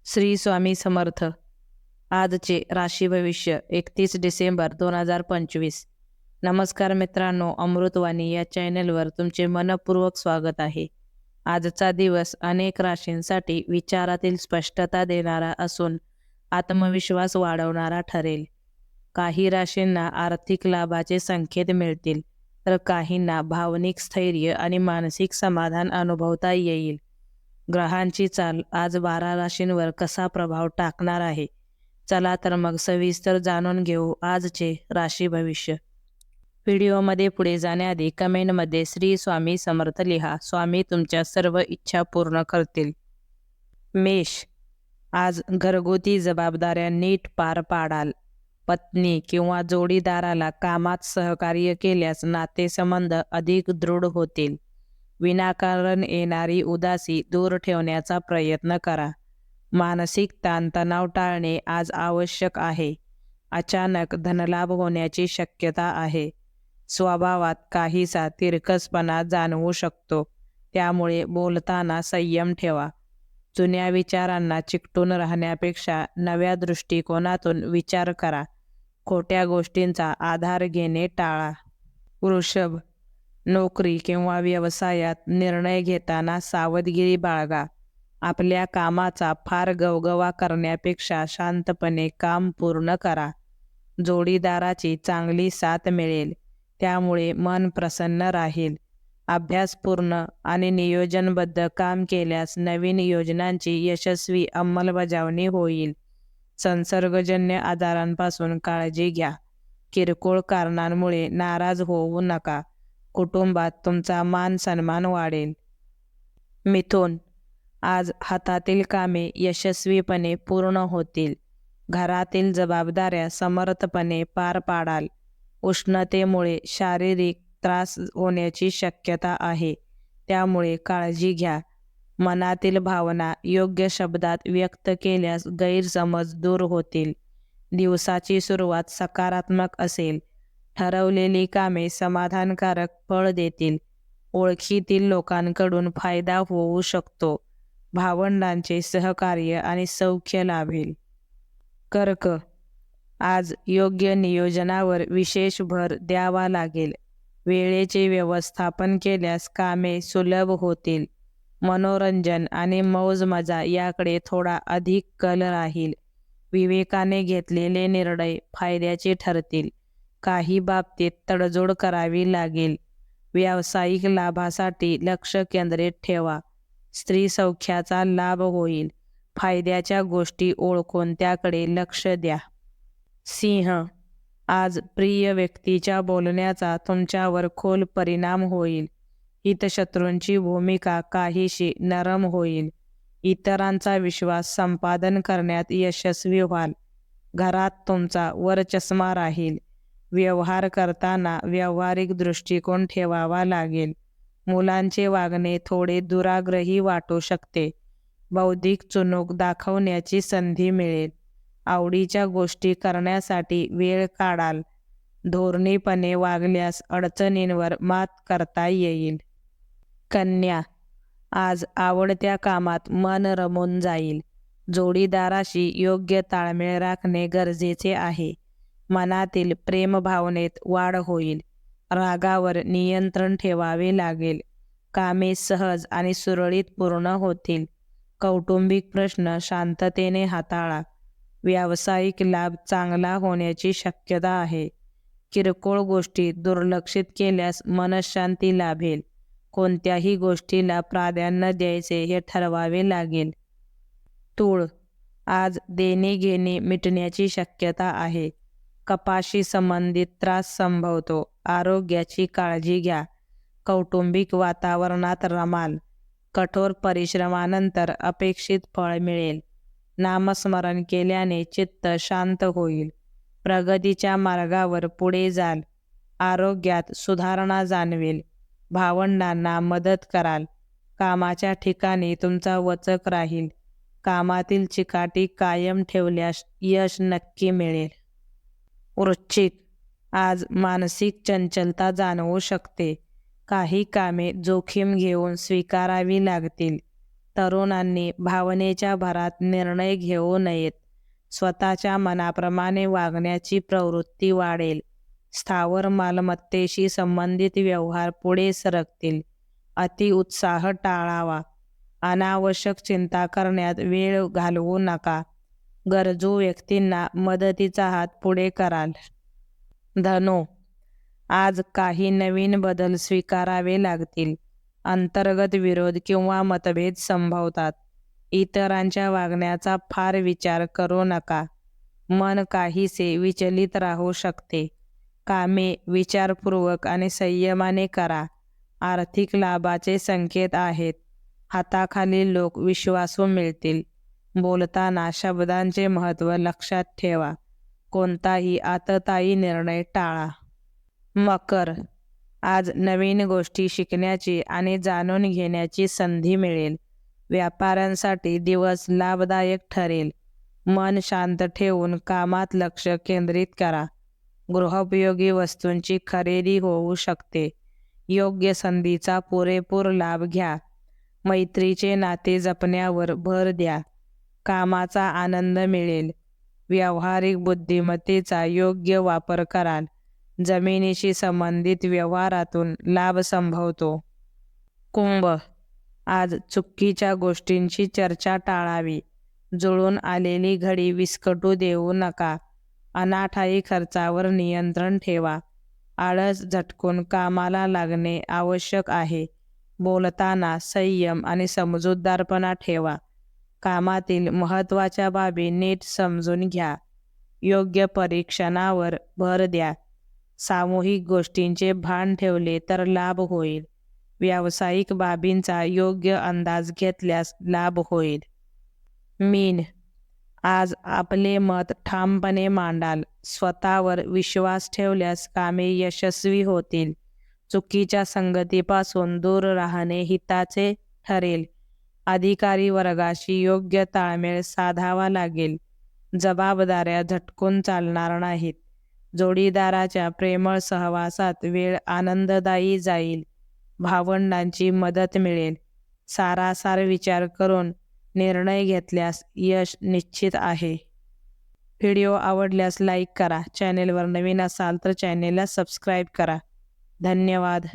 श्री स्वामी समर्थ. आजचे राशी भविष्य 31 डिसेंबर 2025. नमस्कार मित्रांनो, अमृतवाणी या चॅनलवर तुमचे मनपूर्वक स्वागत आहे. आजचा दिवस अनेक राशींसाठी विचारातील स्पष्टता देणारा असून आत्मविश्वास वाढवणारा ठरेल. काही राशींना आर्थिक लाभाचे संकेत मिळतील, तर काहींना भावनिक स्थैर्य आणि मानसिक समाधान अनुभवता येईल. ग्रहांची चाल आज 12 राशींवर कसा प्रभाव टाकणार आहे, चला तर मग सविस्तर जाणून घेऊ आजचे राशी भविष्य. व्हिडिओमध्ये पुढे जाण्याआधी कमेंटमध्ये श्री स्वामी समर्थ लिहा. स्वामी तुमच्या सर्व इच्छा पूर्ण करतील. मेष, आज घरगुती जबाबदाऱ्या नीट पार पाडाल. पत्नी किंवा जोडीदाराला कामात सहकार्य केल्यास नातेसंबंध अधिक दृढ होतील. विनाकारण येणारी उदासी दूर ठेवण्याचा प्रयत्न करा. मानसिक ताणतणाव टाळणे आज आवश्यक आहे. अचानक धनलाभ होण्याची शक्यता आहे. स्वभावात काहीसा तिरकसपणा जाणवू शकतो, त्यामुळे बोलताना संयम ठेवा. जुन्या विचारांना चिकटून राहण्यापेक्षा नव्या दृष्टिकोनातून विचार करा. खोट्या गोष्टींचा आधार घेणे टाळा. वृषभ, नोकरी किंवा व्यवसायात निर्णय घेताना सावधगिरी बाळगा. आपल्या कामाचा फार गवगवा करण्यापेक्षा शांतपणे काम पूर्ण करा. जोडीदाराची चांगली साथ मिळेल, त्यामुळे मन प्रसन्न राहील. अभ्यासपूर्ण आणि नियोजनबद्ध काम केल्यास नवीन योजनांची यशस्वी अंमलबजावणी होईल. संसर्गजन्य आजारांपासून काळजी घ्या. किरकोळ कारणांमुळे नाराज होऊ नका. कुटुंबात तुमचा मान सन्मान वाढेल. मिथुन, आज हातातील कामे यशस्वीपणे पूर्ण होतील. घरातील जबाबदाऱ्या समर्थपणे पार पाडाल. उष्णतेमुळे शारीरिक त्रास होण्याची शक्यता आहे, त्यामुळे काळजी घ्या. मनातील भावना योग्य शब्दात व्यक्त केल्यास गैरसमज दूर होतील. दिवसाची सुरुवात सकारात्मक असेल. ठरवलेली कामे समाधानकारक फळ देतील. ओळखीतील लोकांकडून फायदा होऊ शकतो. भावंडांचे सहकार्य आणि सौख्य लाभेल. कर्क, आज योग्य नियोजनावर विशेष भर द्यावा लागेल. वेळेचे व्यवस्थापन केल्यास कामे सुलभ होतील. मनोरंजन आणि मौजमजा याकडे थोडा अधिक कल राहील. विवेकाने घेतलेले निर्णय फायद्याचे ठरतील. काही बाबतीत तडजोड करावी लागेल. व्यावसायिक लाभासाठी लक्ष केंद्रित ठेवा. स्त्री सौख्याचा लाभ होईल. फायद्याच्या गोष्टी ओळखून त्याकडे लक्ष द्या. सिंह, आज प्रिय व्यक्तीच्या बोलण्याचा तुमच्यावर खोल परिणाम होईल. हितशत्रूंची भूमिका काहीशी नरम होईल. इतरांचा विश्वास संपादन करण्यात यशस्वी व्हाल. घरात तुमचा वरचष्मा राहील. व्यवहार करताना व्यावहारिक दृष्टिकोन ठेवावा लागेल. मुलांचे वागणे थोडे दुराग्रही वाटू शकते. बौद्धिक चुणूक दाखवण्याची संधी मिळेल. आवडीच्या गोष्टी करण्यासाठी वेळ काढाल. धोरणीपणे वागल्यास अडचणींवर मात करता येईल. कन्या, आज आवडत्या कामात मन रमून जाईल. जोडीदाराशी योग्य ताळमेळ राखणे गरजेचे आहे. मनातील प्रेमभावनेत वाढ होईल. रागावर नियंत्रण ठेवावे लागेल. कामे सहज आणि सुरळीत पूर्ण होतील. कौटुंबिक प्रश्न शांततेने हाताळा. व्यावसायिक लाभ चांगला होण्याची शक्यता आहे. किरकोळ गोष्टी दुर्लक्षित केल्यास मनःशांती लाभेल. कोणत्याही गोष्टीला प्राधान्य द्यायचे हे ठरवावे लागेल. तूळ, आज देणे-घेणे मिटण्याची शक्यता आहे. कपाशी संबंधित त्रास संभवतो. आरोग्याची काळजी घ्या. कौटुंबिक वातावरणात रमाल. कठोर परिश्रमानंतर अपेक्षित फळ मिळेल. नामस्मरण केल्याने चित्त शांत होईल. प्रगतीच्या मार्गावर पुढे जाल. आरोग्यात सुधारणा जाणवेल. भावंडांना मदत कराल. कामाच्या ठिकाणी तुमचा वचक राहील. कामातील चिकाटी कायम ठेवल्यास यश नक्की मिळेल. वृश्चिक, आज मानसिक चंचलता जाणवू शकते. काही कामे जोखीम घेऊन स्वीकारावी लागतील. तरुणांनी भावनेच्या भरात निर्णय घेऊ नयेत. स्वतःच्या मनाप्रमाणे वागण्याची प्रवृत्ती वाढेल. स्थावर मालमत्तेशी संबंधित व्यवहार पुढे सरकतील. अतिउत्साह टाळावा. अनावश्यक चिंता करण्यात वेळ घालवू नका. गरजू व्यक्तींना मदतीचा हात पुढे कराल. धनो, आज काही नवीन बदल स्वीकारावे लागतील. अंतर्गत विरोध किंवा मतभेद संभवतात. इतरांच्या वागण्याचा फार विचार करू नका. मन काहीसे विचलित राहू शकते. कामे विचारपूर्वक आणि संयमाने करा. आर्थिक लाभाचे संकेत आहेत. हाताखालील लोक विश्वासू मिळतील. बोलताना शब्दांचे महत्त्व लक्षात ठेवा. कोणताही आततायी निर्णय टाळा. मकर, आज नवीन गोष्टी शिकण्याची आणि जाणून घेण्याची संधी मिळेल. व्यापाऱ्यांसाठी दिवस लाभदायक ठरेल. मन शांत ठेवून कामात लक्ष केंद्रित करा. गृहोपयोगी वस्तूंची खरेदी होऊ शकते. योग्य संधीचा पुरेपूर लाभ घ्या. मैत्रीचे नाते जपण्यावर भर द्या. कामाचा आनंद मिळेल. व्यावहारिक बुद्धिमत्तेचा योग्य वापर कराल. जमिनीशी संबंधित व्यवहारातून लाभ संभवतो. कुंभ, आज चुकीच्या गोष्टींची चर्चा टाळावी. जुळून आलेली घडी विस्कटू देऊ नका. अनाठायी खर्चावर नियंत्रण ठेवा. आळस झटकून कामाला लागणे आवश्यक आहे. बोलताना संयम आणि समजूतदारपणा ठेवा. कामातील महत्त्वाच्या बाबी नीट समजून घ्या. योग्य परीक्षणावर भर द्या. सामूहिक गोष्टींचे भान ठेवले तर लाभ होईल. व्यावसायिक बाबींचा योग्य अंदाज घेतल्यास लाभ होईल. मीन, आज आपले मत ठामपणे मांडाल. स्वतःवर विश्वास ठेवल्यास कामे यशस्वी होतील. चुकीच्या संगतीपासून दूर राहणे हिताचे ठरेल. अधिकारी वर्गाशी योग्य ताळमेळ साधावा लागेल. जबाबदाऱ्या झटकून चालणार नाहीत. जोडीदाराच्या प्रेमळ सहवासात वेळ आनंददायी जाईल. भावंडांची मदत मिळेल. सारासार विचार करून निर्णय घेतल्यास यश निश्चित आहे. व्हिडिओ आवडल्यास लाईक करा. चॅनेलवर नवीन असाल तर चॅनेलला सबस्क्राईब करा. धन्यवाद.